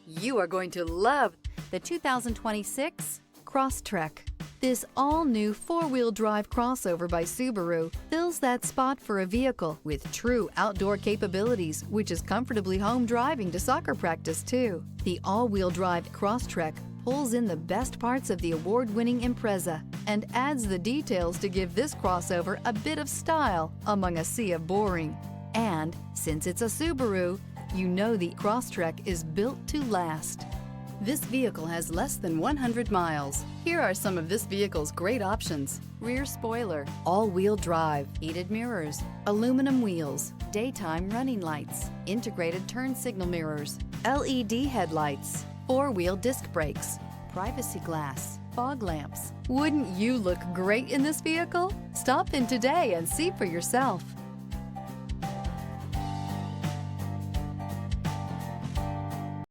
You are going to love the 2026 Crosstrek. This all-new four-wheel drive crossover by Subaru fills that spot for a vehicle with true outdoor capabilities, which is comfortably home driving to soccer practice too. The all-wheel drive Crosstrek pulls in the best parts of the award-winning Impreza and adds the details to give this crossover a bit of style among a sea of boring. And since it's a Subaru, you know the Crosstrek is built to last. This vehicle has less than 100 miles. Here are some of this vehicle's great options: rear spoiler, all-wheel drive, heated mirrors, aluminum wheels, daytime running lights, integrated turn signal mirrors, LED headlights, four-wheel disc brakes, privacy glass, fog lamps. Wouldn't you look great in this vehicle? Stop in today and see for yourself.